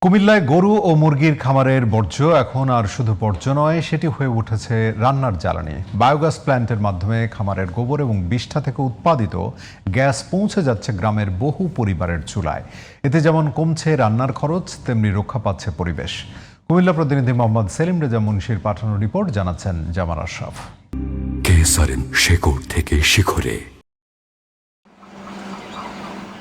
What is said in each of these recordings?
কুমিল্লায় গরু ও মুরগির খামারের বর্জ্য এখন আর শুধু বর্জ্য নয়, সেটি হয়ে উঠেছে রান্নার জ্বালানি। বায়োগ্যাস প্ল্যান্টের মাধ্যমে খামারের গোবর এবং বিষ্ঠা থেকে উৎপাদিত গ্যাস পৌঁছে যাচ্ছে গ্রামের বহু পরিবারের চুলায়। এতে যেমন কমছে রান্নার খরচ, তেমনি রক্ষা পাচ্ছে পরিবেশ। কুমিল্লা প্রতিনিধি মোহাম্মদ সেলিম রেজা মুন্সির পাঠানো রিপোর্ট, জানাচ্ছেন জামাল আশরাফ। কেসারেন শেকড় থেকে শিখরে।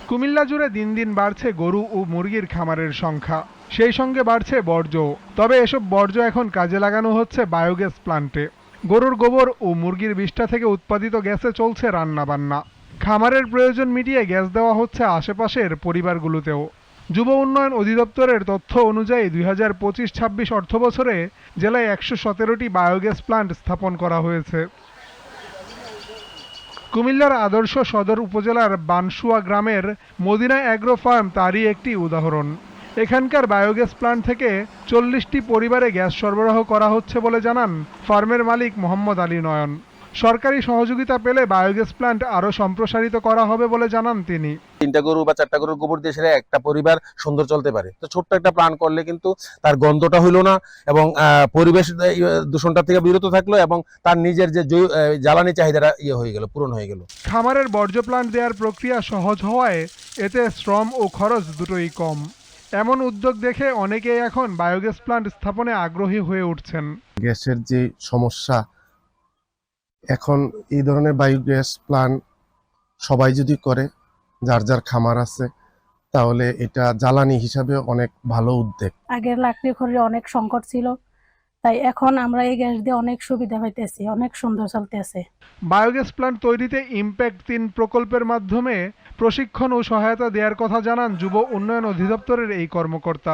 কুমিল্লা জুড়ে দিন দিন বাড়ছে গরু ও মুরগির খামারের সংখ্যা, সেই সঙ্গে বাড়ছে বর্জ্য। তবে এসব বর্জ্য এখন কাজে লাগানো হচ্ছে বায়োগ্যাস প্ল্যান্টে। গরুর গোবর ও মুরগির বিষ্ঠা থেকে উৎপাদিত গ্যাসে চলছে রান্নাবান্না। খামারের প্রয়োজন মিটিয়ে গ্যাস দেওয়া হচ্ছে আশেপাশের পরিবারগুলোতেও। যুব উন্নয়ন অধিদপ্তরের তথ্য অনুযায়ী 2025-26 অর্থবছরে জেলায় 117টি বায়োগ্যাস প্ল্যান্ট স্থাপন করা হয়েছে। কুমিল্লার আদর্শ সদর উপজেলার বানসুয়া গ্রামের মদিনা অ্যাগ্রো ফার্ম তারই একটি উদাহরণ। এখানকার বায়োগ্যাস প্ল্যান্ট থেকে 40টি পরিবারে গ্যাস সরবরাহ করা হচ্ছে বলে জানান ফার্মের মালিক মোহাম্মদ আলী নয়ন। সরকারি সহযোগিতা পেলে বায়োগ্যাস প্ল্যান্ট আরও সম্প্রসারিত করা হবে বলে জানান তিনি। 3টা গরু বা 4টা গরুর গোবর দিয়ে সেটা একটা পরিবার সুন্দর চলতে পারে। তো ছোট্ট একটা প্ল্যান করলে কিন্তু তার গন্ধটা হইলো না এবং পরিবেশ দূষণটা থেকে বিরত থাকলো এবং তার নিজের যে জ্বালানি চাহিদাটা হয়ে গেল, পূরণ হয়ে গেল। খামারের বর্জ্য প্ল্যান্ট দেওয়ার প্রক্রিয়া সহজ হওয়ায় এতে শ্রম ও খরচ দুটোই কম। এমন উদ্যোগ দেখে অনেকেই এখন বায়োগ্যাস প্ল্যান্ট স্থাপনে আগ্রহী হয়ে উঠছেন। গ্যাসের যে সমস্যা, এখন এই ধরনের বায়োগ্যাস প্ল্যান্ট সবাই যদি করে, যার যার খামার আছে, তাহলে এটা জ্বালানি হিসাবে অনেক ভালো উদ্যোগ। আগের লাকড়ি খড়ির অনেক সংকট ছিল, তাই এখন আমরা এই গ্যাস দিয়ে অনেক সুবিধা পাইতেছি, অনেক সুন্দর চলতেছে। বায়োগ্যাস প্ল্যান্ট তৈরিতে ইমপ্যাক্ট 3 প্রকল্পের মাধ্যমে প্রশিক্ষণ ও সহায়তা দেওয়ার কথা জানান যুব উন্নয়ন অধিদপ্তরের এই কর্মকর্তা।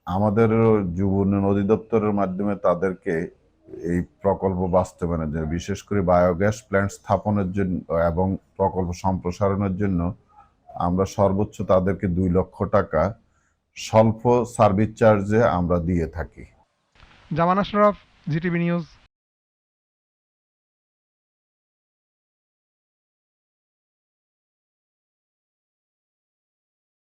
আমাদের যুব উন্নয়ন অধিদপ্তরের মাধ্যমে তাদেরকে এই প্রকল্প বাস্তবায়নের জন্য, বিশেষ করে বায়োগ্যাস প্ল্যান্ট স্থাপনের জন্য এবং প্রকল্প সম্প্রসারণের জন্য আমরা সর্বোচ্চ তাদেরকে 2 লক্ষ টাকা স্বল্প সার্ভিস চার্জে আমরা দিয়ে থাকি। জামান আশরাফ, জিটিভি নিউজ।